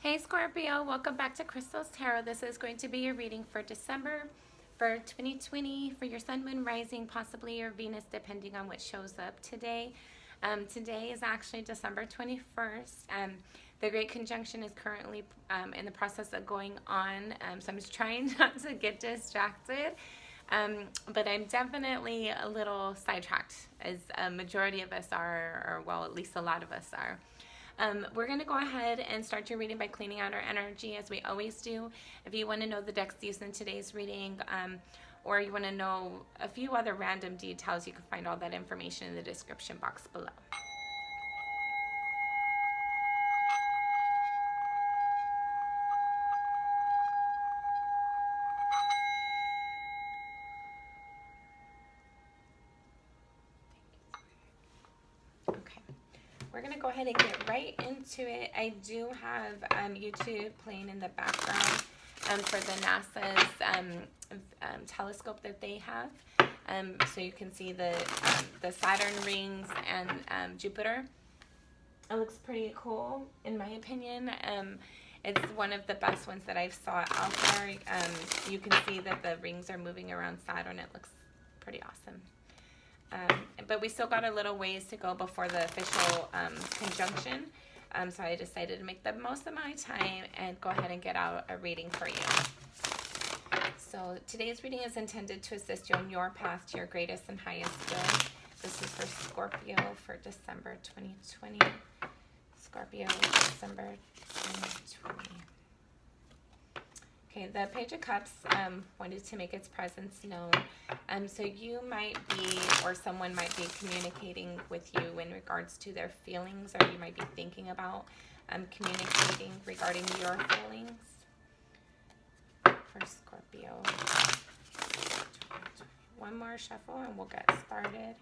Hey Scorpio, welcome back to Crystal's Tarot. This is going to be your reading for December for 2020 for your Sun, Moon, Rising, possibly your Venus, depending on what shows up today. Today is actually December 21st. The Great Conjunction is currently in the process of going on, so I'm just trying not to get distracted. But I'm definitely a little sidetracked, as a majority of us are, or well, at least a lot of us are. We're going to go ahead and start your reading by cleaning out our energy, as we always do. If you want to know the decks used in today's reading, or you want to know a few other random details, you can find all that information in the description box below. Okay. We're going to go ahead and get right into it. I do have YouTube playing in the background for the NASA's telescope that they have. So you can see the Saturn rings and Jupiter. It looks pretty cool, in my opinion. It's one of the best ones that I've saw out there. You can see that the rings are moving around Saturn. It looks pretty awesome. But we still got a little ways to go before the official conjunction. So I decided to make the most of my time and go ahead and get out a reading for you. So today's reading is intended to assist you on your path to your greatest and highest good. This is for Scorpio for December 2020. Scorpio, December 2020. Okay, the Page of Cups wanted to make its presence known. So you might be, or someone might be communicating with you in regards to their feelings, or you might be thinking about communicating regarding your feelings. For Scorpio. One more shuffle and we'll get started.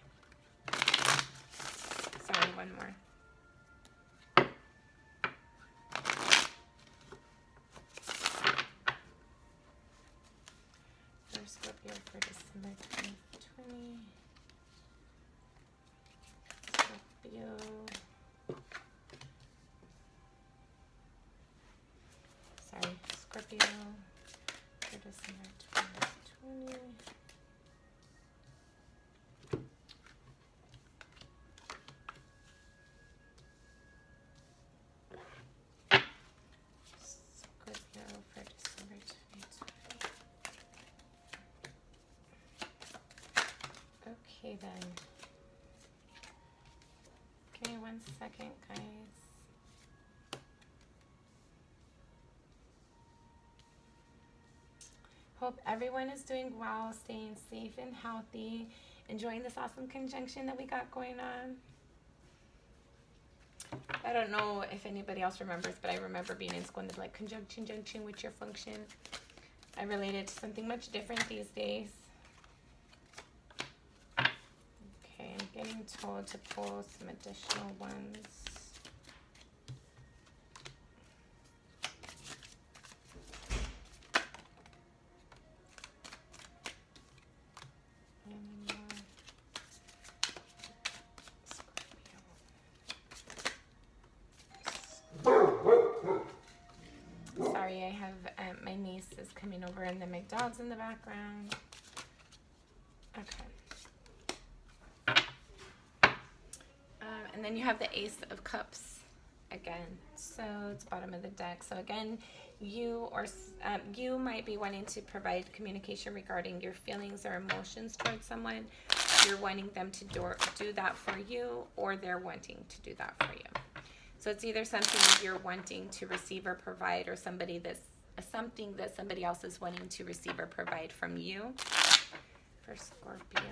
Sorry, one more. Scorpio for December 2020. Scorpio. Sorry, Scorpio for December 2020. Scorpio for December 2020. Okay then. Give me 1 second, guys. Hope everyone is doing well, staying safe and healthy, enjoying this awesome conjunction that we got going on. I don't know if anybody else remembers, but I remember being in school and they're like, conjunction, junction, what's your function? I related to something much different these days. Okay, I'm getting told to pull some additional ones. Sorry, I have my niece is coming over and then my dog's in the background. Okay. And then you have the Ace of Cups again. So it's bottom of the deck. So again, you you might be wanting to provide communication regarding your feelings or emotions towards someone. You're wanting them to do that for you, or they're wanting to do that for you. So it's either something you're wanting to receive or provide, or something that somebody else is wanting to receive or provide from you. For Scorpio.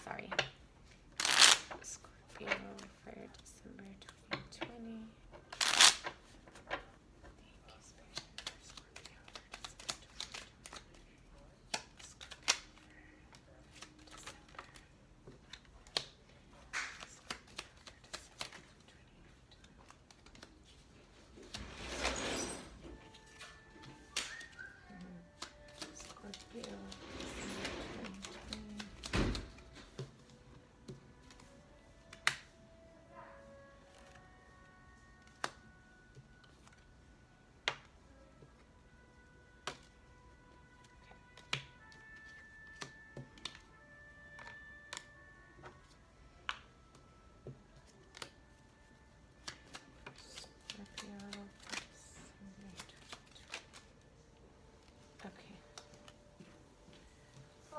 Sorry. Scorpio for December 2020. Thank you, Spirit, for Scorpio for December 2020. Scorpio.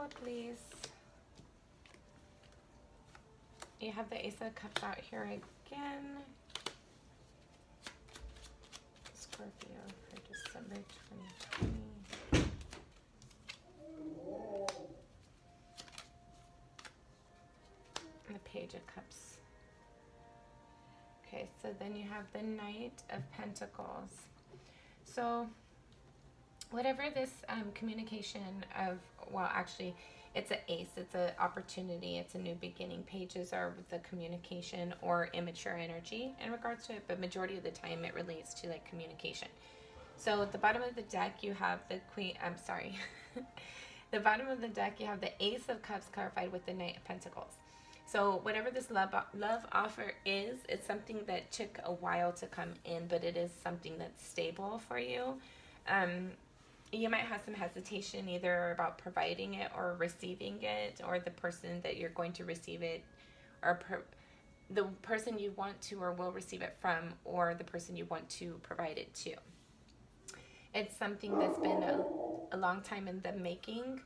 code, please. You have the Ace of Cups out here again. Scorpio for December 2020. And the Page of Cups. Okay, so then you have the Knight of Pentacles. So whatever this communication of, well, actually, it's an ace, it's an opportunity, it's a new beginning. Pages are the communication or immature energy in regards to it, but majority of the time it relates to like communication. So at the bottom of the deck, you have the Queen, I'm sorry. The bottom of the deck, you have the Ace of Cups clarified with the Knight of Pentacles. So whatever this love offer is, it's something that took a while to come in, but it is something that's stable for you. You might have some hesitation either about providing it or receiving it, or the person that you're going to receive it, or the person you want to or will receive it from, or the person you want to provide it to. It's something that's been a long time in the making,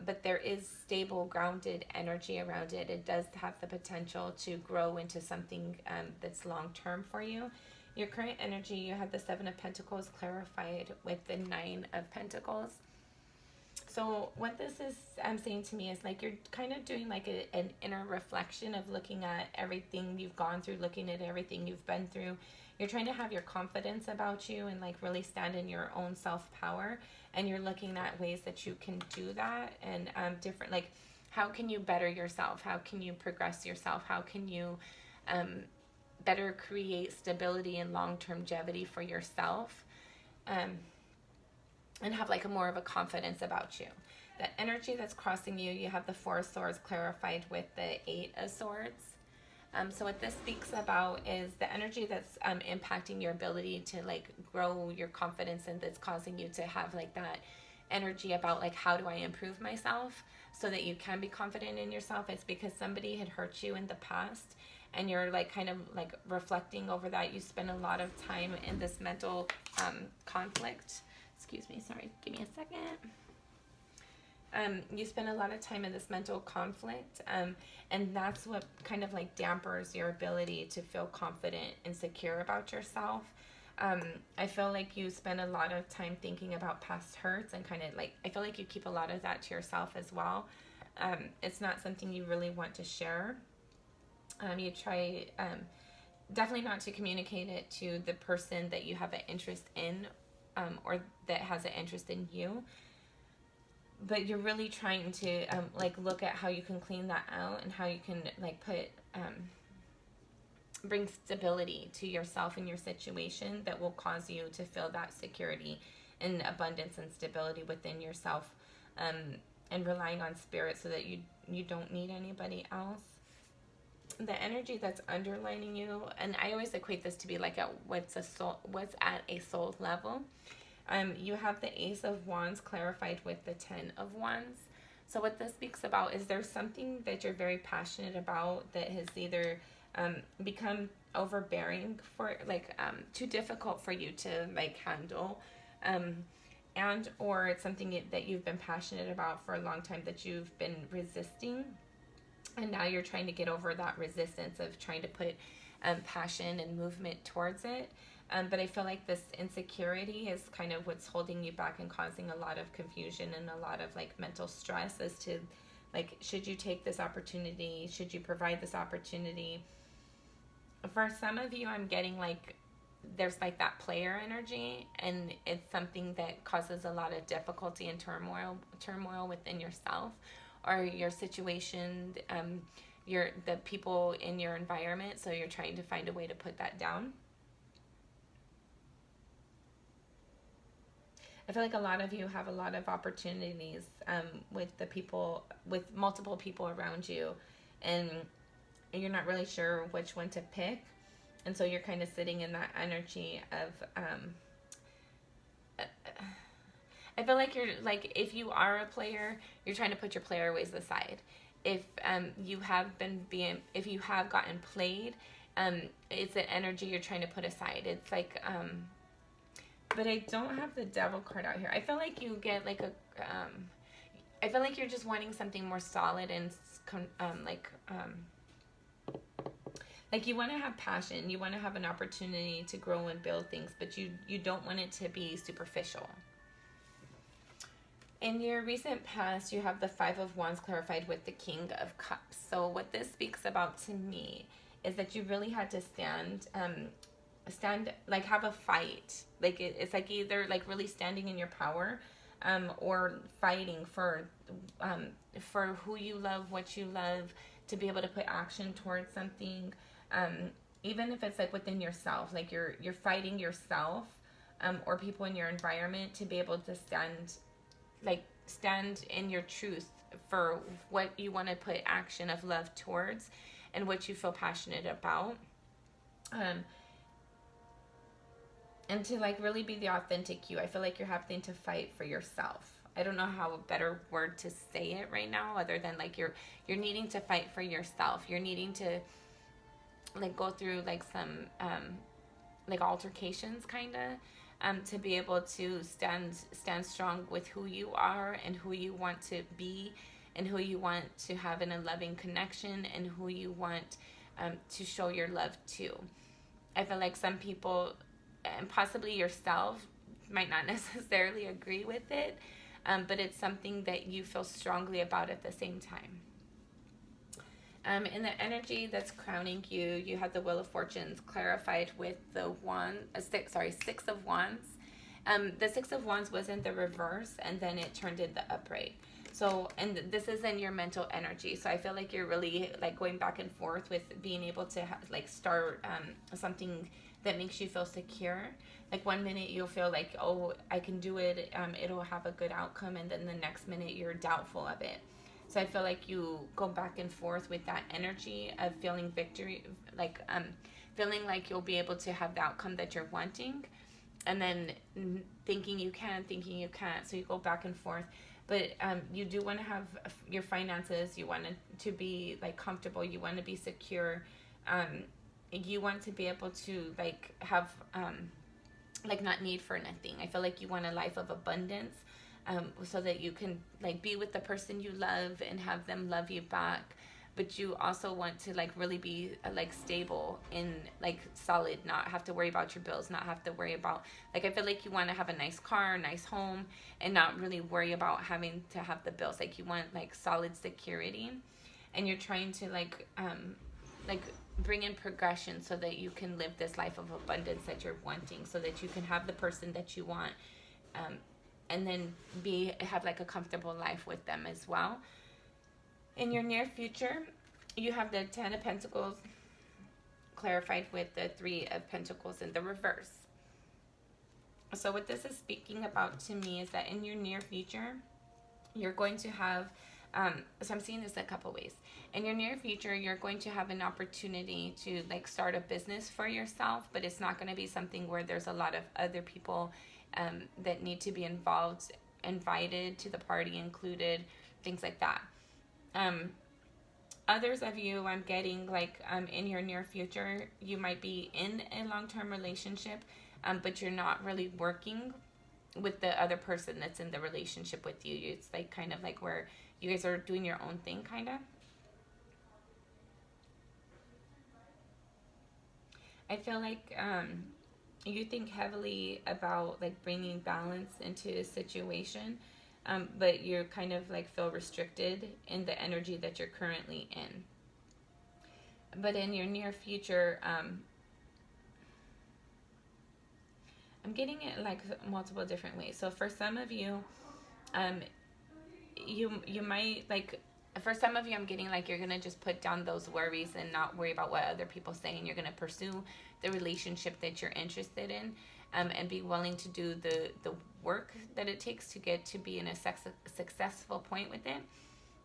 but there is stable, grounded energy around it. It does have the potential to grow into something that's long-term for you. Your current energy, you have the Seven of Pentacles clarified with the Nine of Pentacles. So what this is saying to me is like you're kind of doing like an inner reflection of looking at everything you've gone through, looking at everything you've been through. You're trying to have your confidence about you and like really stand in your own self-power. And you're looking at ways that you can do that, and different, like how can you better yourself? How can you progress yourself? How can you better create stability and long-term longevity for yourself, and have like a more of a confidence about you. The energy that's crossing you, you have the Four of Swords clarified with the Eight of Swords. So what this speaks about is the energy that's impacting your ability to like grow your confidence, and that's causing you to have like that energy about like, how do I improve myself so that you can be confident in yourself. It's because somebody had hurt you in the past, and you're like kind of like reflecting over that. You spend a lot of time in this mental conflict. Excuse me, sorry, give me a second. You spend a lot of time in this mental conflict, and that's what kind of like dampers your ability to feel confident and secure about yourself. I feel like you spend a lot of time thinking about past hurts, and kind of like, I feel like you keep a lot of that to yourself as well. It's not something you really want to share. You try definitely not to communicate it to the person that you have an interest in, or that has an interest in you. But you're really trying to like look at how you can clean that out, and how you can like put bring stability to yourself and your situation that will cause you to feel that security and abundance and stability within yourself, and relying on spirit so that you don't need anybody else. The energy that's underlining you, and I always equate this to be like at what's at a soul level. You have the Ace of Wands clarified with the Ten of Wands. So what this speaks about is there's something that you're very passionate about that has either become overbearing for like too difficult for you to like handle, and or it's something that you've been passionate about for a long time that you've been resisting, and now you're trying to get over that resistance of trying to put passion and movement towards it. But I feel like this insecurity is kind of what's holding you back and causing a lot of confusion and a lot of like mental stress as to like, should you take this opportunity? Should you provide this opportunity? For some of you, I'm getting like there's like that player energy, and it's something that causes a lot of difficulty and turmoil within yourself or your situation, the people in your environment. So you're trying to find a way to put that down. I feel like a lot of you have a lot of opportunities with multiple people around you, and you're not really sure which one to pick. And so you're kind of sitting in that energy of, I feel like you're like, if you are a player, you're trying to put your player ways aside. If you have gotten played, it's an energy you're trying to put aside. It's like, but I don't have the Devil card out here. I feel like you get like I feel like you're just wanting something more solid and like you want to have passion, you want to have an opportunity to grow and build things, but you don't want it to be superficial. In your recent past, you have the Five of Wands clarified with the King of Cups. So what this speaks about to me is that you really had to stand, like have a fight. Like it's like either like really standing in your power, or fighting for who you love, what you love, to be able to put action towards something. Even if it's like within yourself, like you're fighting yourself, or people in your environment to be able to stand in your truth for what you want to put action of love towards and what you feel passionate about. And to like really be the authentic you. I feel like you're having to fight for yourself. I don't know how a better word to say it right now other than like you're needing to fight for yourself. You're needing to like go through like some like altercations kind of, to be able to stand strong with who you are and who you want to be and who you want to have in a loving connection and who you want to show your love to. I feel like some people, and possibly yourself, might not necessarily agree with it, but it's something that you feel strongly about at the same time. In the energy that's crowning you, you have the Wheel of Fortunes clarified with the Six of Wands. The Six of Wands was in the reverse, and then it turned in the upright. So, and this is in your mental energy. So I feel like you're really like going back and forth with being able to like start something that makes you feel secure. Like one minute you'll feel like, oh, I can do it, it'll have a good outcome, and then the next minute you're doubtful of it. So I feel like you go back and forth with that energy of feeling victory, like feeling like you'll be able to have the outcome that you're wanting, and then thinking you can't. So you go back and forth. But you do want to have your finances. You want it to be like comfortable. You want to be secure. You want to be able to like have like not need for nothing. I feel like you want a life of abundance. So that you can like be with the person you love and have them love you back, but you also want to like really be like stable and like solid, not have to worry about your bills, not have to worry about like, I feel like you want to have a nice car, nice home, and not really worry about having to have the bills. Like you want like solid security, and you're trying to like bring in progression so that you can live this life of abundance that you're wanting, so that you can have the person that you want, and then have like a comfortable life with them as well. In your near future, you have the Ten of Pentacles clarified with the Three of Pentacles in the reverse. So what this is speaking about to me is that in your near future, you're going to have, so I'm seeing this a couple ways. In your near future, you're going to have an opportunity to like start a business for yourself, but it's not going to be something where there's a lot of other people that need to be invited to the party, included, things like that. Others of you, I'm getting like in your near future, you might be in a long-term relationship, but you're not really working with the other person that's in the relationship with you. It's like kind of like where you guys are doing your own thing, kind of. I feel like you think heavily about like bringing balance into a situation, but you're kind of like feel restricted in the energy that you're currently in. But in your near future, I'm getting it like multiple different ways. So for some of you, you might like, for some of you, I'm getting like you're going to just put down those worries and not worry about what other people say, and you're going to pursue the relationship that you're interested in, and be willing to do the work that it takes to get to be in a successful point with it.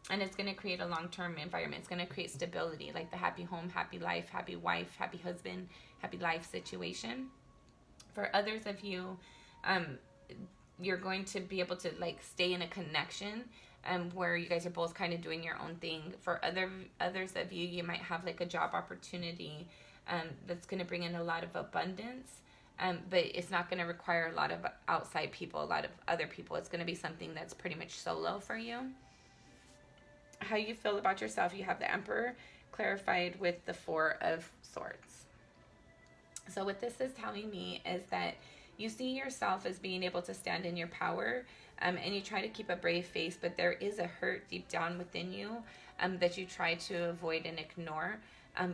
And it's going to create a long-term environment. It's going to create stability, like the happy home, happy life, happy wife, happy husband, happy life situation. For others of you, you're going to be able to like stay in a connection where you guys are both kind of doing your own thing. For others of you, you might have like a job opportunity that's going to bring in a lot of abundance, but it's not going to require a lot of outside people, a lot of other people. It's going to be something that's pretty much solo for you. how you feel about yourself, you have the Emperor clarified with the Four of Swords. So what this is telling me is that you see yourself as being able to stand in your power, and you try to keep a brave face, but there is a hurt deep down within you that you try to avoid and ignore.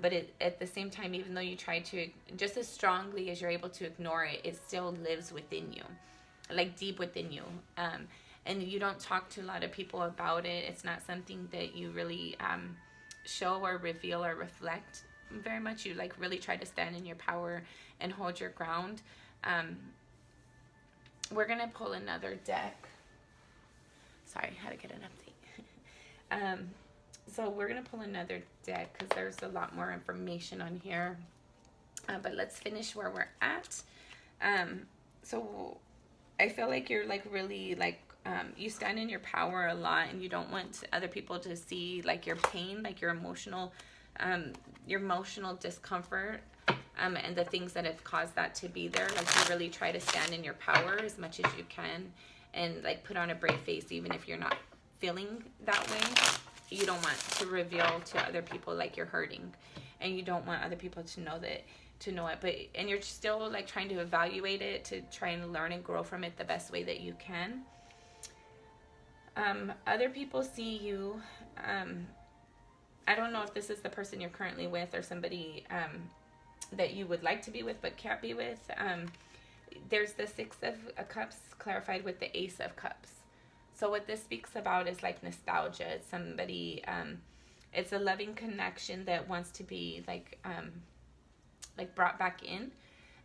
But at the same time, even though you try to, just as strongly as you're able to ignore it, it still lives within you, like deep within you. And you don't talk to a lot of people about it. It's not something that you really show or reveal or reflect very much. You like really try to stand in your power and hold your ground. We're gonna pull another deck. Sorry, I had to get an update. So we're gonna pull another deck because there's a lot more information on here. But let's finish where we're at. So I feel like you're like really like you stand in your power a lot, and you don't want other people to see like your pain, like your emotional discomfort, and the things that have caused that to be there. Like you really try to stand in your power as much as you can, and like put on a brave face even if you're not feeling that way. You don't want to reveal to other people like you're hurting, and you don't want other people to know it, but and you're still like trying to evaluate it, to try and learn and grow from it the best way that you can. Other people see you, I don't know if this is the person you're currently with or somebody that you would like to be with but can't be with. There's the Six of Cups clarified with the Ace of Cups. So what this speaks about is like nostalgia. It's somebody, it's a loving connection that wants to be like brought back in.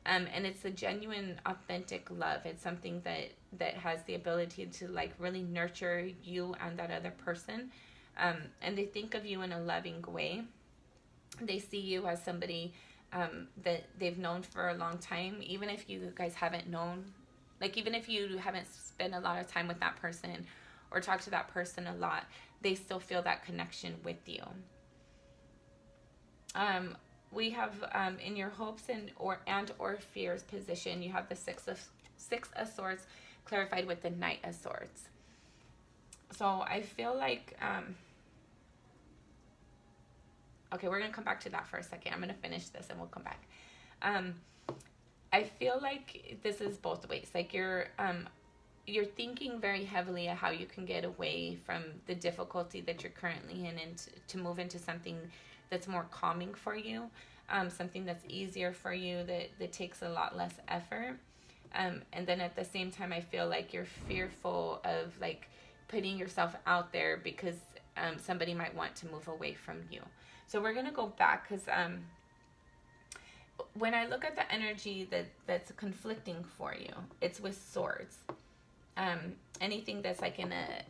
And it's a genuine, authentic love. It's something that has the ability to like really nurture you and that other person. And they think of you in a loving way. They see you as somebody that they've known for a long time. Even if you guys haven't known, like even if you haven't spent a lot of time with that person or talked to that person a lot, they still feel that connection with you. We have in your hopes and or fears position, you have the Six of Swords clarified with the Knight of Swords. So I feel like okay, we're gonna come back to that for a second. I'm gonna finish this and we'll come back. I feel like this is both ways. Like you're thinking very heavily of how you can get away from the difficulty that you're currently in, and to move into something that's more calming for you, something that's easier for you, that takes a lot less effort. And then at the same time, I feel like you're fearful of like putting yourself out there because somebody might want to move away from you. So we're gonna go back because when I look at the energy that's conflicting for you, it's with swords. Anything that's like in a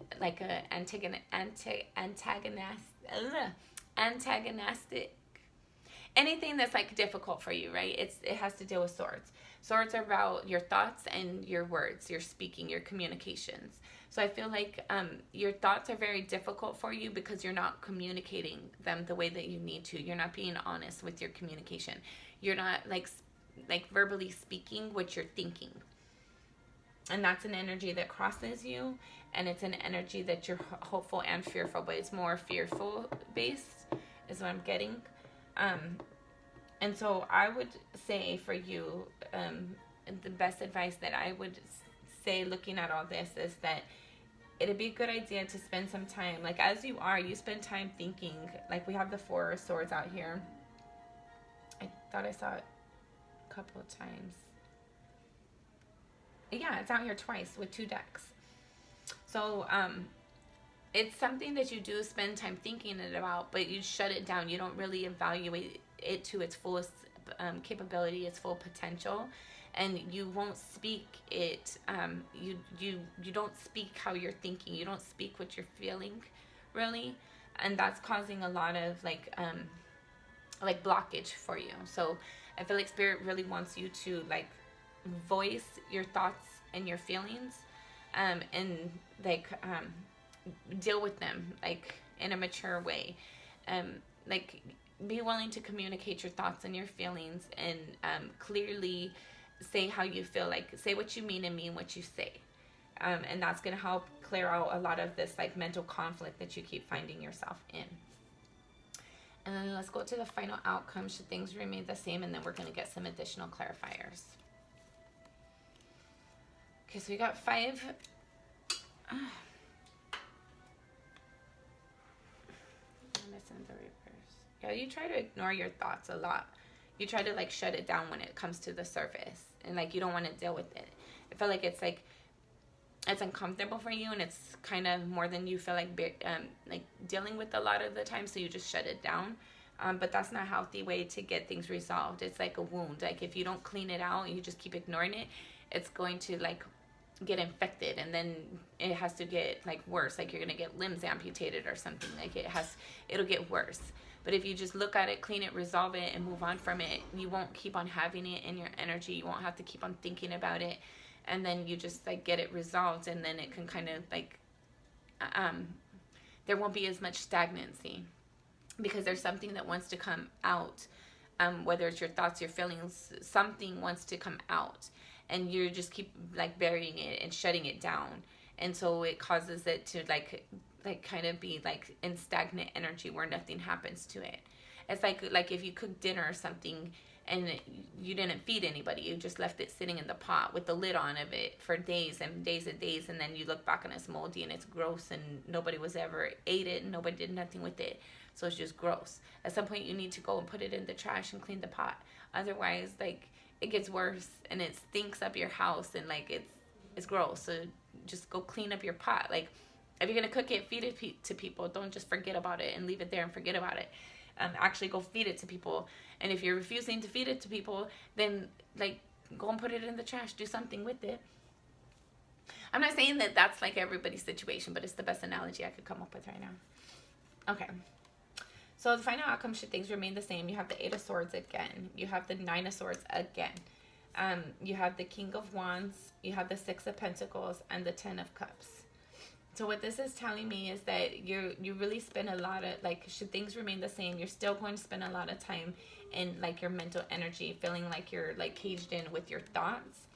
antagonistic, anything that's like difficult for you, right? It has to deal with swords. Swords are about your thoughts and your words, your speaking, your communications. So I feel like your thoughts are very difficult for you because you're not communicating them the way that you need to. You're not being honest with your communication. You're not like verbally speaking what you're thinking. And that's an energy that crosses you, and it's an energy that you're hopeful and fearful, but it's more fearful based is what I'm getting. And so I would say for you, the best advice that I would say looking at all this is that it'd be a good idea to spend some time, like as you spend time thinking. Like we have the Four of Swords out here. I thought I saw it a couple of times. Yeah, it's out here twice with 2 decks. So it's something that you do spend time thinking about, but you shut it down. You don't really evaluate it to its fullest capability, its full potential, and you won't speak it. You don't speak how you're thinking. You don't speak what you're feeling, really, and that's causing a lot of like blockage for you. So I feel like Spirit really wants you to like voice your thoughts and your feelings, and like deal with them like in a mature way. Like be willing to communicate your thoughts and your feelings, and clearly say how you feel. Like say what you mean and mean what you say. And that's going to help clear out a lot of this like mental conflict that you keep finding yourself in. And then let's go to the final outcome. Should things remain the same? And then we're going to get some additional clarifiers. Okay, so we got 5. I'm missing the reverse. Yeah, you try to ignore your thoughts a lot. You try to like shut it down when it comes to the surface. And like you don't want to deal with it. I feel like it's uncomfortable for you, and it's kind of more than you feel like dealing with a lot of the time, so you just shut it down. But that's not a healthy way to get things resolved. It's like a wound. Like if you don't clean it out and you just keep ignoring it, it's going to like get infected, and then it has to get like worse. Like you're gonna get limbs amputated or something. Like it'll get worse. But if you just look at it, clean it, resolve it, and move on from it, you won't keep on having it in your energy. You won't have to keep on thinking about it. And then you just like get it resolved, and then it can kind of like, there won't be as much stagnancy, because there's something that wants to come out, whether it's your thoughts, your feelings, something wants to come out, and you just keep like burying it and shutting it down. And so it causes it to like kind of be like in stagnant energy where nothing happens to it. It's like if you cook dinner or something, and you didn't feed anybody, you just left it sitting in the pot with the lid on of it for days and days and days, and then you look back and it's moldy and it's gross, and nobody was ever ate it, and nobody did nothing with it, so it's just gross. At some point you need to go and put it in the trash and clean the pot. Otherwise, like, it gets worse and it stinks up your house, and like it's gross. So just go clean up your pot. Like, if you're gonna cook it, feed it to people. Don't just forget about it and leave it there and forget about it. Actually go feed it to people. And if you're refusing to feed it to people, then like go and put it in the trash. Do something with it. I'm not saying that that's like everybody's situation, but it's the best analogy I could come up with right now. Okay. So the final outcome, should things remain the same, you have the 8 of Swords again. You have the 9 of Swords again. You have the King of Wands. You have the 6 of Pentacles and the 10 of Cups. So what this is telling me is that you really spend a lot of, like, should things remain the same, you're still going to spend a lot of time in, like, your mental energy, feeling like you're, like, caged in with your thoughts.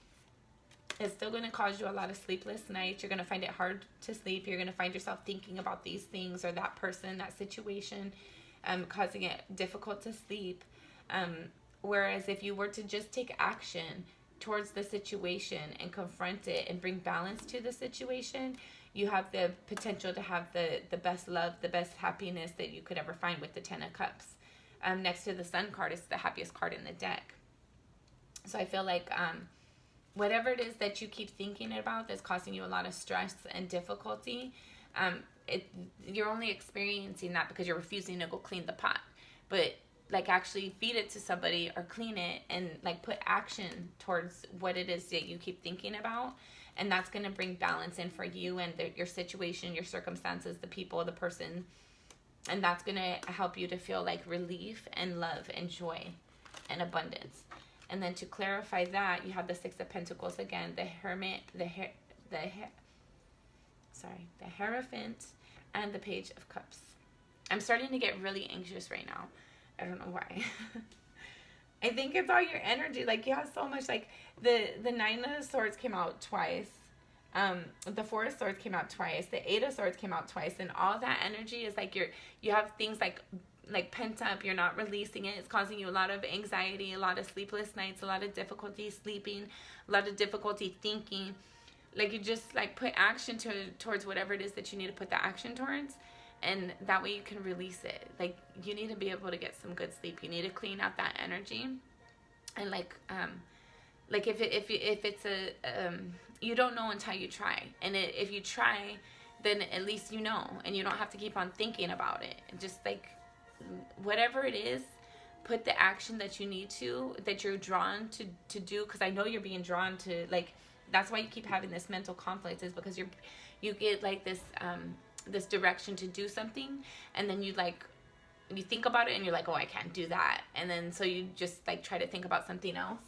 It's still going to cause you a lot of sleepless nights. You're going to find it hard to sleep. You're going to find yourself thinking about these things or that person, that situation, causing it difficult to sleep. Whereas if you were to just take action towards the situation and confront it and bring balance to the situation, you have the potential to have the best love, the best happiness that you could ever find with the 10 of Cups. Next to the Sun card is the happiest card in the deck. So I feel like whatever it is that you keep thinking about that's causing you a lot of stress and difficulty, you're only experiencing that because you're refusing to go clean the pot. But like, actually feed it to somebody or clean it, and like put action towards what it is that you keep thinking about. And that's going to bring balance in for you and your situation, your circumstances, the people, the person. And that's going to help you to feel like relief and love and joy and abundance. And then to clarify that, you have the 6 of Pentacles again, the Hermit, the Hierophant, and the Page of Cups. I'm starting to get really anxious right now. I don't know why. I think it's all your energy. Like, you have so much, like, the 9 of Swords came out twice. The 4 of Swords came out twice. The 8 of Swords came out twice. And all that energy is like you have things like pent up. You're not releasing it. It's causing you a lot of anxiety, a lot of sleepless nights, a lot of difficulty sleeping, a lot of difficulty thinking. Like, you just like put action towards whatever it is that you need to put the action towards. And that way you can release it. Like, you need to be able to get some good sleep. You need to clean out that energy. And like if it's you don't know until you try. And if you try, then at least you know, and you don't have to keep on thinking about it. Just like, whatever it is, put the action that you need to, that you're drawn to do. Because I know you're being drawn to, like, that's why you keep having this mental conflict, is because you get like this direction to do something, and then you think about it and you're like, oh, I can't do that. And then so you just like try to think about something else.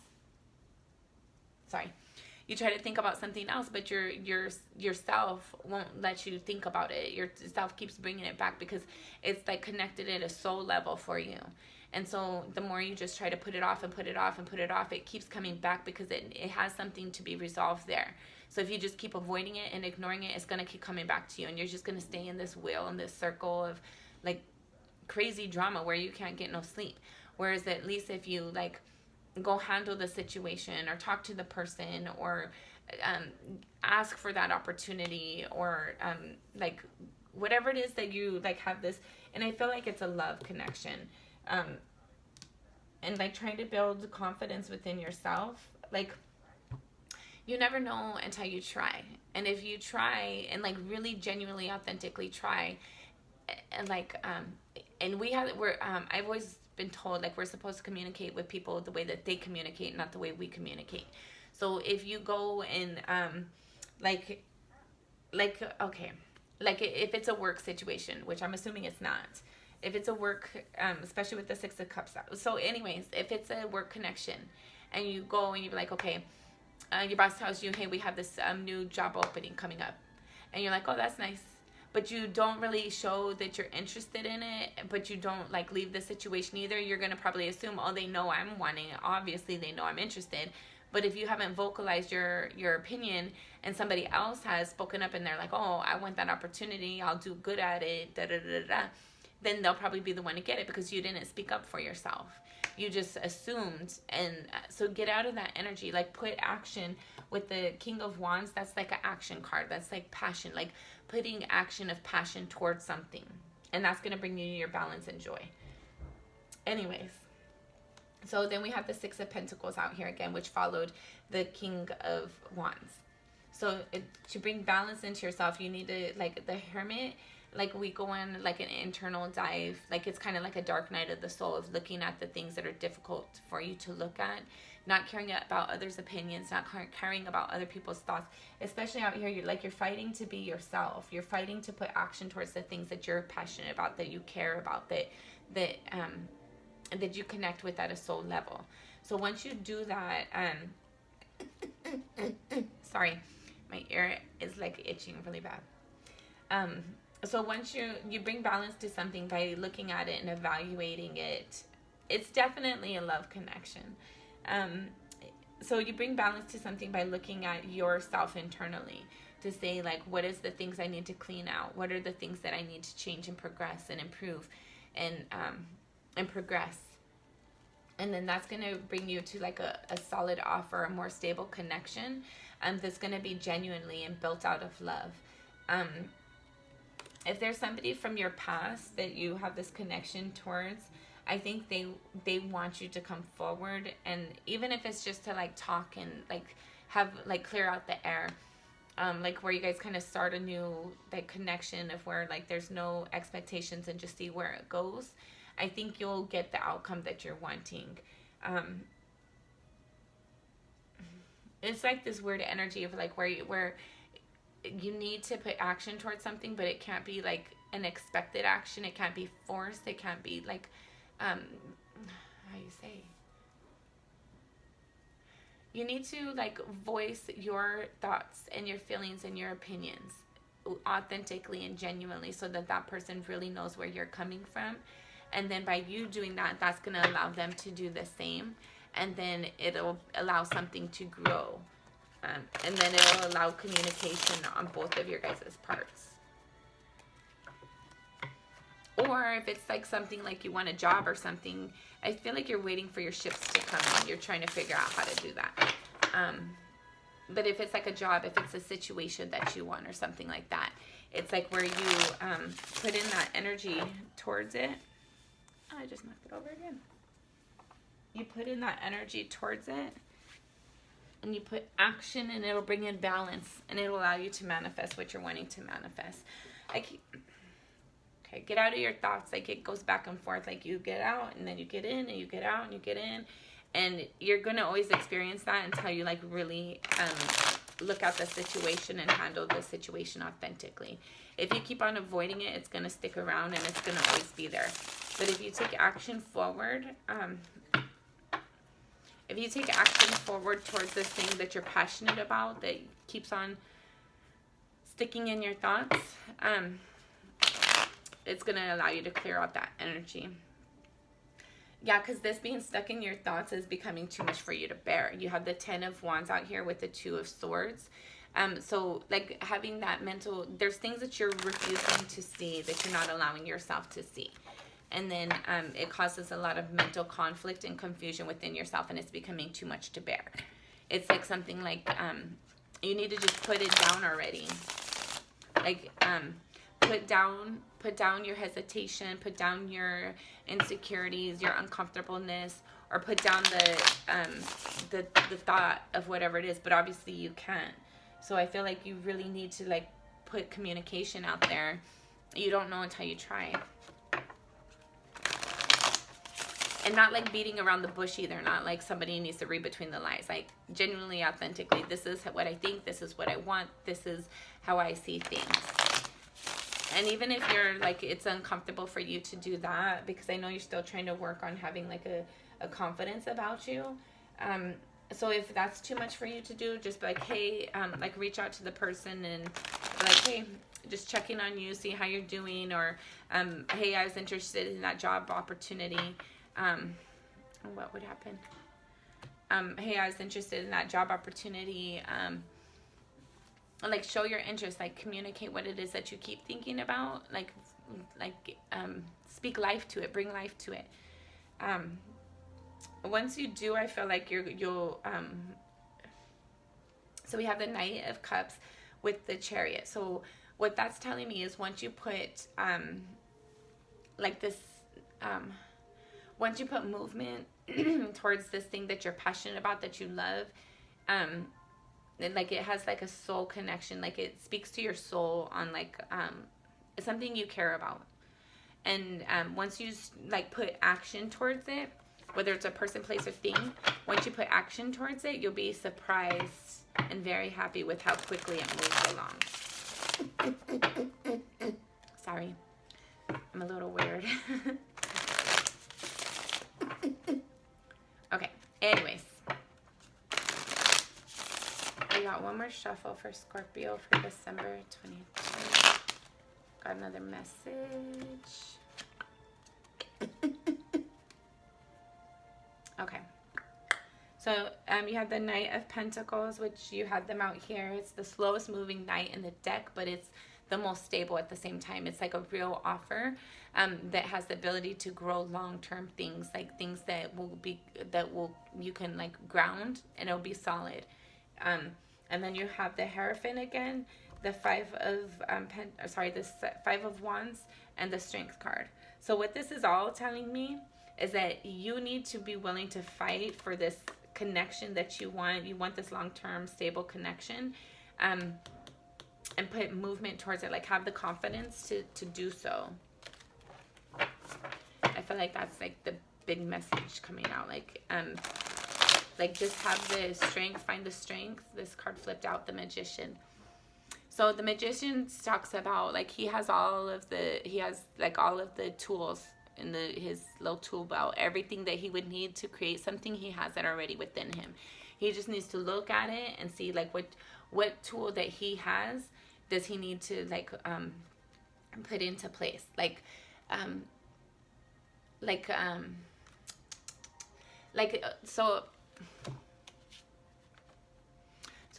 You try to think about something else, but yourself won't let you think about it. Yourself keeps bringing it back because it's like connected at a soul level for you. And so the more you just try to put it off and put it off and put it off, it keeps coming back because it has something to be resolved there. So if you just keep avoiding it and ignoring it, it's going to keep coming back to you. And you're just going to stay in this wheel, in this circle of like crazy drama where you can't get no sleep. Whereas at least if you like go handle the situation or talk to the person or ask for that opportunity or like whatever it is that you like have this, and I feel like it's a love connection, and like trying to build confidence within yourself. Like you never know until you try, and if you try and like really genuinely authentically try, and like and I've always been told like we're supposed to communicate with people the way that they communicate, not the way we communicate. So if you go and like okay, like if it's a work situation, which I'm assuming it's not, if it's a work, especially with the Six of Cups. So anyways, if it's a work connection and you go and you're like, okay, your boss tells you, hey, we have this new job opening coming up, and you're like, oh, that's nice, but you don't really show that you're interested in it, but you don't like leave the situation either, you're going to probably assume, oh, they know I'm wanting it, obviously they know I'm interested. But if you haven't vocalized your opinion and somebody else has spoken up and they're like, oh, I want that opportunity, I'll do good at it, da da da da, then they'll probably be the one to get it because you didn't speak up for yourself. You just assumed. And so get out of that energy. Like put action with the King of Wands. That's like an action card. That's like passion, like putting action of passion towards something. And that's going to bring you your balance and joy. Anyways. So then we have the Six of Pentacles out here again, which followed the King of Wands. So to bring balance into yourself, you need to, like the Hermit, like we go on like an internal dive. Like it's kind of like a dark night of the soul of looking at the things that are difficult for you to look at. Not caring about others' opinions, not caring about other people's thoughts. Especially out here, you're fighting to be yourself. You're fighting to put action towards the things that you're passionate about, that you care about, that you connect with at a soul level. So once you do that, sorry, my ear is like itching really bad. So once you bring balance to something by looking at it and evaluating it, it's definitely a love connection. So you bring balance to something by looking at yourself internally to say like, what is the things I need to clean out? What are the things that I need to change and progress and improve and progress? And then that's going to bring you to like a solid offer, a more stable connection that's going to be genuinely and built out of love. If there's somebody from your past that you have this connection towards, I think they want you to come forward, and even if it's just to like talk and like have like clear out the air, like where you guys kind of start a new like connection of where like there's no expectations and just see where it goes. I think you'll get the outcome that you're wanting. It's like this weird energy of like where you need to put action towards something, but it can't be like an expected action. It can't be forced. It can't be like, how you say? You need to like voice your thoughts and your feelings and your opinions authentically and genuinely so that that person really knows where you're coming from. And then by you doing that, that's going to allow them to do the same. And then it'll allow something to grow. And then it'll allow communication on both of your guys' parts. Or if it's like something like you want a job or something, I feel like you're waiting for your ships to come in. You're trying to figure out how to do that. But if it's like a job, if it's a situation that you want or something like that, it's like where you put in that energy towards it. I just knocked it over again. You put in that energy towards it, and you put action, and it'll bring in balance, and it'll allow you to manifest what you're wanting to manifest. Okay, get out of your thoughts. Like it goes back and forth. Like you get out, and then you get in, and you get out, and you get in, and you're gonna always experience that until you like really look at the situation and handle the situation authentically. If you keep on avoiding it, it's gonna stick around, and it's gonna always be there. But if you take action forward, towards this thing that you're passionate about, that keeps on sticking in your thoughts, it's going to allow you to clear out that energy. Yeah, because this being stuck in your thoughts is becoming too much for you to bear. You have the 10 of Wands out here with the 2 of Swords. So like having that mental, there's things that you're refusing to see, that you're not allowing yourself to see. And then it causes a lot of mental conflict and confusion within yourself, and it's becoming too much to bear. It's like something like you need to just put it down already. Like put down your hesitation, put down your insecurities, your uncomfortableness, or put down the thought of whatever it is. But obviously you can't. So I feel like you really need to like put communication out there. You don't know until you try. And not like beating around the bush either. Not like somebody needs to read between the lines. Like genuinely, authentically, this is what I think. This is what I want. This is how I see things. And even if you're like, it's uncomfortable for you to do that, because I know you're still trying to work on having like a confidence about you. So if that's too much for you to do, just be like, hey, like reach out to the person and be like, hey, just checking on you, see how you're doing. Or, hey, I was interested in that job opportunity. What would happen? Hey, I was interested in that job opportunity. Like show your interest, like communicate what it is that you keep thinking about, like speak life to it, bring life to it. Once you do, I feel like you'll so we have the Knight of Cups with the Chariot. So what that's telling me is once you put like this once you put movement towards this thing that you're passionate about, that you love, and like it has like a soul connection, like it speaks to your soul on like something you care about. And once you like put action towards it, whether it's a person, place, or thing, once you put action towards it, you'll be surprised and very happy with how quickly it moves along. Sorry, I'm a little weird. Okay, anyways. I got one more shuffle for Scorpio for December 22. Got another message. Okay. So you have the Knight of Pentacles, which you had them out here. It's the slowest moving knight in the deck, but it's the most stable at the same time. It's like a real offer that has the ability to grow long-term things, like things that you can like ground and it'll be solid. And then you have the Hierophant again, the Five of Wands, and the Strength card. So what this is all telling me is that you need to be willing to fight for this connection that you want. You want this long-term stable connection, and put movement towards it. Like have the confidence to do so. I feel like that's like the big message coming out. Like just have the strength, find the strength. This card flipped out, the Magician. So the Magician talks about like he has all of the tools in his little tool belt, everything that he would need to create something. He has that already within him. He just needs to look at it and see like what tool that he has does he need to like put into place.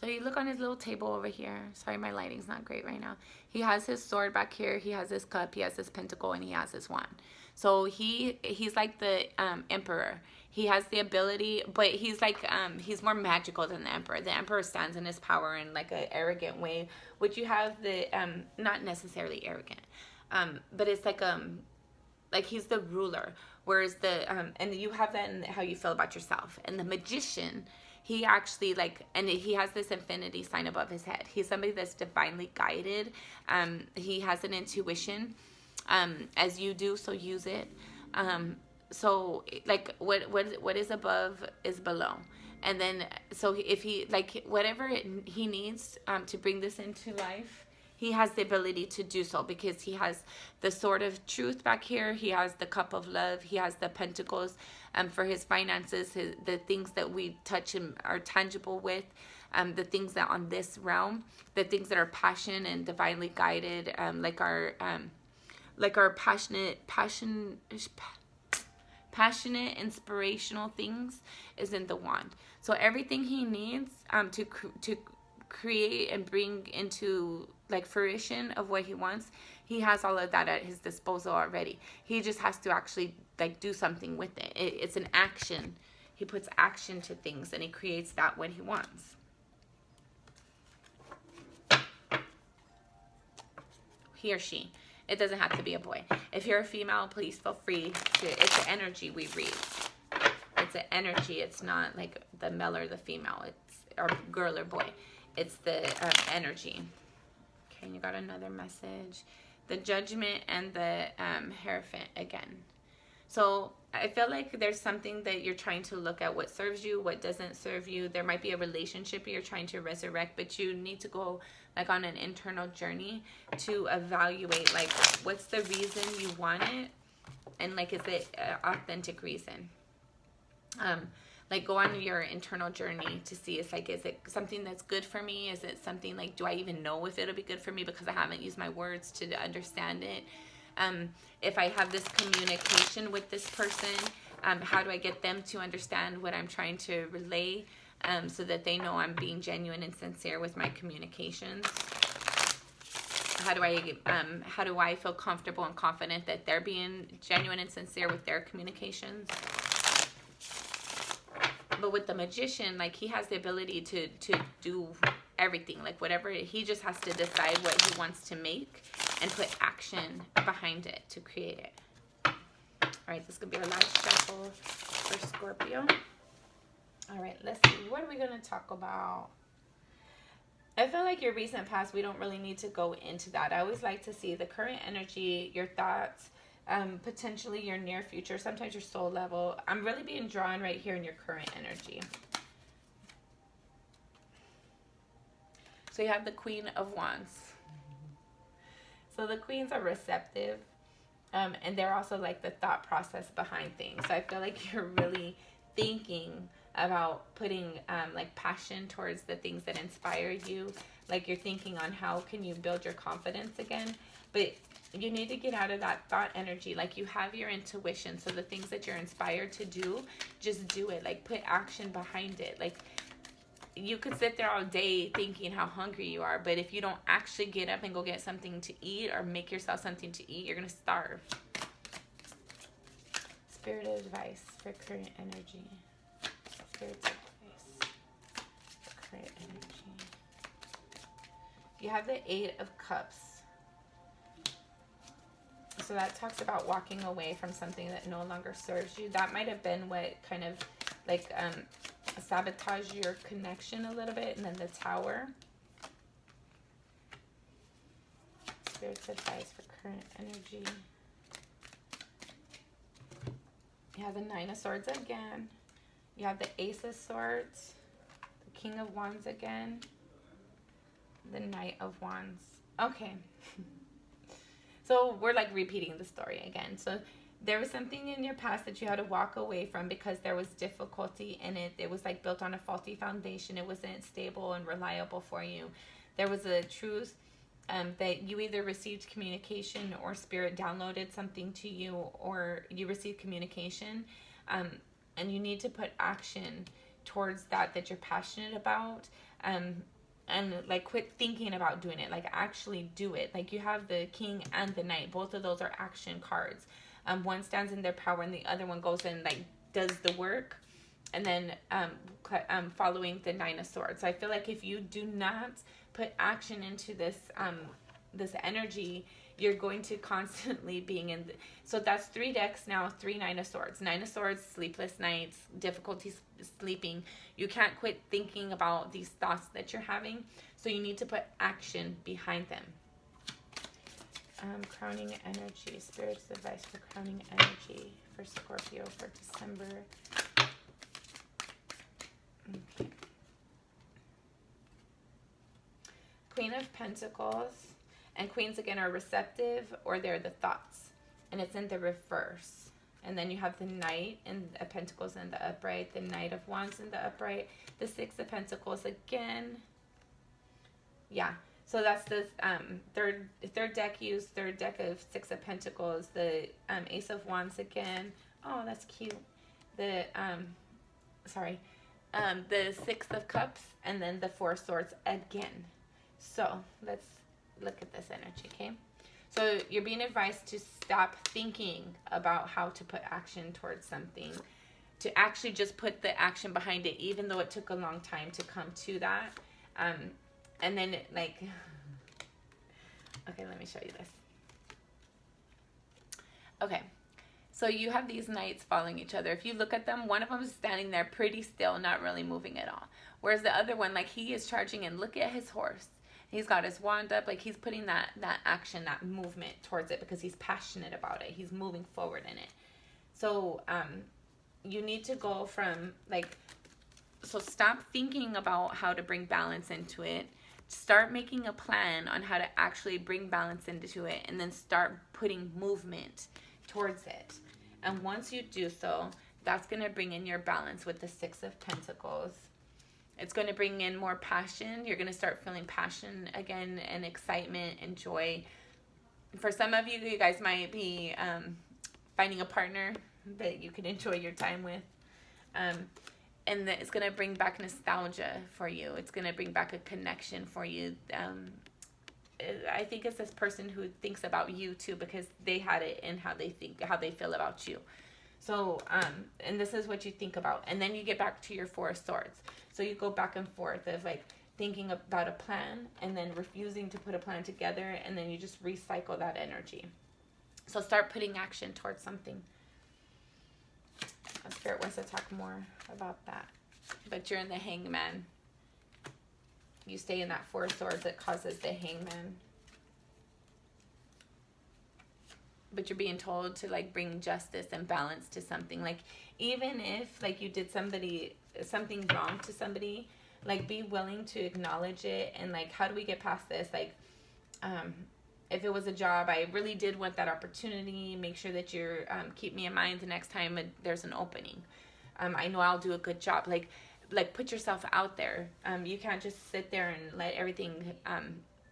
So you look on his little table over here. Sorry, my lighting's not great right now. He has his sword back here. He has his cup. He has his pentacle, and he has his wand. So he's like the emperor. He has the ability, but he's like he's more magical than the emperor. The emperor stands in his power in like an arrogant way, which you have the not necessarily arrogant, but it's like he's the ruler. Whereas and you have that in how you feel about yourself. And the Magician, he actually and he has this infinity sign above his head. He's somebody that's divinely guided. He has an intuition, as you do, so use it. So like what is above is below. And then so if he whatever he needs to bring this into life, he has the ability to do so, because he has the sword of truth back here. He has the cup of love. He has the pentacles for his finances, the things that we touch and are tangible with, the things that on this realm, the things that are passion and divinely guided, like our passionate passionate, inspirational things is in the wand. So everything he needs to create and bring into like fruition of what he wants, he has all of that at his disposal already. He just has to actually like do something with it. It's an action. He puts action to things and he creates that what he wants. He or she. It doesn't have to be a boy. If you're a female, please feel free to, it's an energy we read. It's an energy. It's not like the male or the female. It's or girl or boy. It's the energy. Okay, and you got another message. The Judgment and the Hierophant again. So I feel like there's something that you're trying to look at, what serves you, what doesn't serve you. There might be a relationship you're trying to resurrect, but you need to go like on an internal journey to evaluate like what's the reason you want it, and like is it an authentic reason. Like go on your internal journey to see, it's like, is it something that's good for me? Is it something like, do I even know if it'll be good for me because I haven't used my words to understand it? If I have this communication with this person, how do I get them to understand what I'm trying to relay, so that they know I'm being genuine and sincere with my communications? How do I feel comfortable and confident that they're being genuine and sincere with their communications? But with the Magician, like he has the ability to do everything, like whatever, he just has to decide what he wants to make and put action behind it to create it. All right, this could be our last shuffle for Scorpio. All right, let's see. What are we going to talk about? I feel like your recent past, we don't really need to go into that. I always like to see the current energy, your thoughts, potentially your near future, sometimes your soul level. I'm really being drawn right here in your current energy. So you have the Queen of Wands. So the queens are receptive, and they're also like the thought process behind things. So I feel like you're really thinking about putting like passion towards the things that inspire you. Like you're thinking on how can you build your confidence again. But you need to get out of that thought energy. Like you have your intuition. So the things that you're inspired to do, just do it. Like put action behind it. Like you could sit there all day thinking how hungry you are, but if you don't actually get up and go get something to eat or make yourself something to eat, you're going to starve. Spirit advice for current energy. Spirit advice for current energy. You have the 8 of Cups. So that talks about walking away from something that no longer serves you. That might have been what kind of like sabotage your connection a little bit. And then the Tower. Spirit's advice for current energy. You have the 9 of Swords again. You have the Ace of Swords. The King of Wands again. The Knight of Wands. Okay. So we're like repeating the story again. So there was something in your past that you had to walk away from because there was difficulty in it. It was like built on a faulty foundation. It wasn't stable and reliable for you. There was a truth that you either received communication or spirit downloaded something to you, or you received communication, and you need to put action towards that you're passionate about. And like quit thinking about doing it, like actually do it. Like you have the King and the Knight. Both of those are action cards. One stands in their power and the other one goes in like does the work, and then following the 9 of Swords. So I feel like if you do not put action into this this energy, you're going to constantly being in so that's 3 decks now, 3 9 of Swords. 9 of Swords, sleepless nights, difficulty sleeping. You can't quit thinking about these thoughts that you're having, so you need to put action behind them. Crowning energy. Spirit's advice for crowning energy for Scorpio for December. Okay. Queen of Pentacles. And queens again are receptive, or they're the thoughts. And it's in the reverse. And then you have the Knight and the Pentacles in the upright. The Knight of Wands in the upright. The 6 of Pentacles again. Yeah. So that's the third deck used. Third deck of 6 of Pentacles. The Ace of Wands again. Oh, that's cute. The sorry, the Six of Cups, and then the Four of Swords again. So let's look at this energy, okay? So you're being advised to stop thinking about how to put action towards something, to actually just put the action behind it, even though it took a long time to come to that. And then like, okay, let me show you this. Okay. So you have these knights following each other. If you look at them, one of them is standing there pretty still, not really moving at all. Whereas the other one, like, he is charging in. Look at his horse. He's got his wand up, like he's putting that action, that movement towards it because he's passionate about it. He's moving forward in it. So you need to go from like, so stop thinking about how to bring balance into it. Start making a plan on how to actually bring balance into it, and then start putting movement towards it. And once you do so, that's going to bring in your balance with the Six of Pentacles. It's going to bring in more passion. You're going to start feeling passion again, and excitement and joy. For some of you, you guys might be finding a partner that you can enjoy your time with. And that it's going to bring back nostalgia for you. It's going to bring back a connection for you. I think it's this person who thinks about you too, because they had it in how they feel about you. So, and this is what you think about. And then you get back to your Four of Swords. So you go back and forth of like thinking about a plan and then refusing to put a plan together. And then you just recycle that energy. So start putting action towards something. Spirit wants to talk more about that. But you're in the Hangman. You stay in that Four of Swords that causes the Hangman. But you're being told to like bring justice and balance to something. Like even if like you did something wrong to somebody, like be willing to acknowledge it, and like how do we get past this? Like if it was a job, I really did want that opportunity. Make sure that you're keep me in mind the next time there's an opening. I know I'll do a good job. Like put yourself out there. You can't just sit there and let everything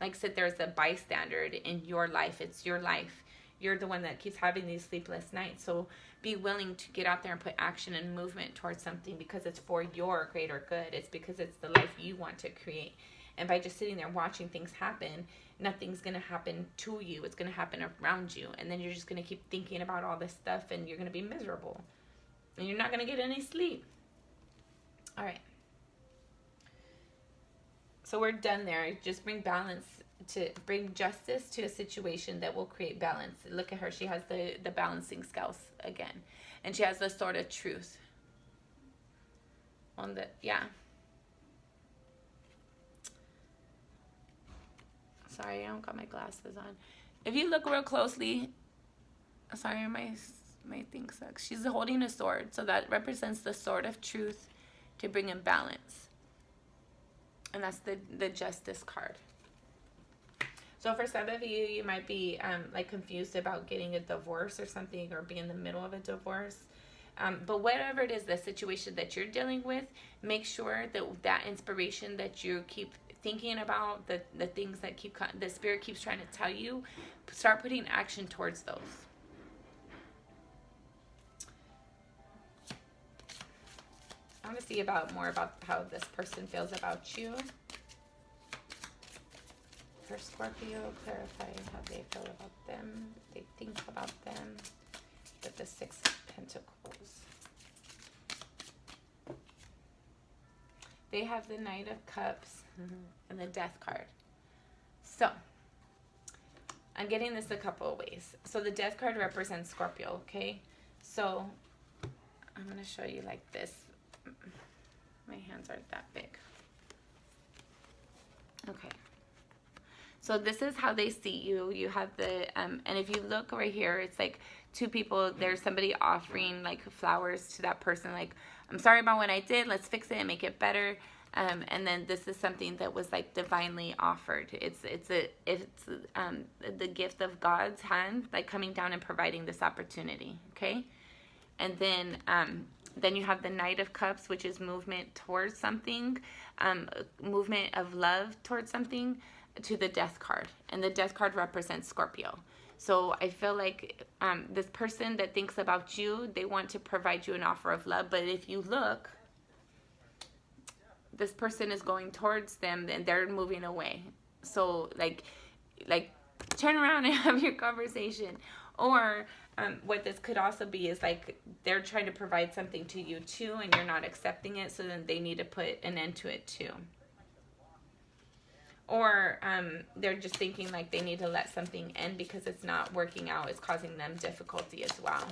like sit there as a bystander in your life. It's your life. You're the one that keeps having these sleepless nights. So be willing to get out there and put action and movement towards something, because it's for your greater good. It's because it's the life you want to create. And by just sitting there watching things happen, nothing's going to happen to you. It's going to happen around you. And then you're just going to keep thinking about all this stuff, and you're going to be miserable. And you're not going to get any sleep. All right. So we're done there. Just bring balance, to bring justice to a situation that will create balance. Look at her. She has the balancing scales again. And she has the sword of truth. On the, yeah. Sorry, I don't got my glasses on. If you look real closely, sorry, my thing sucks. She's holding a sword, so that represents the sword of truth to bring in balance. And that's the justice card. So for some of you, you might be like confused about getting a divorce or something, or be in the middle of a divorce. But whatever it is, the situation that you're dealing with, make sure that inspiration that you keep thinking about, the things that the Spirit keeps trying to tell you, start putting action towards those. I want to see more about how this person feels about you. For Scorpio, clarify how they feel about them, they think about them, with the Six of Pentacles. They have the Knight of Cups and the Death card. So, I'm getting this a couple of ways. So the Death card represents Scorpio, okay? So, I'm going to show you like this. My hands aren't that big. Okay. So this is how they see you. You have the, and if you look right here, it's like two people. There's somebody offering like flowers to that person. Like, I'm sorry about what I did. Let's fix it and make it better. And then this is something that was like divinely offered. It's the gift of God's hand, like coming down and providing this opportunity. Okay. And then you have the Knight of Cups, which is movement towards something, movement of love towards something, to the Death card. And the Death card represents Scorpio. So I feel like this person that thinks about you, they want to provide you an offer of love. But if you look, this person is going towards them and they're moving away. So like turn around and have your conversation. Or what this could also be is like they're trying to provide something to you too, and you're not accepting it, so then they need to put an end to it too. Or they're just thinking like they need to let something end because it's not working out. It's causing them difficulty as well.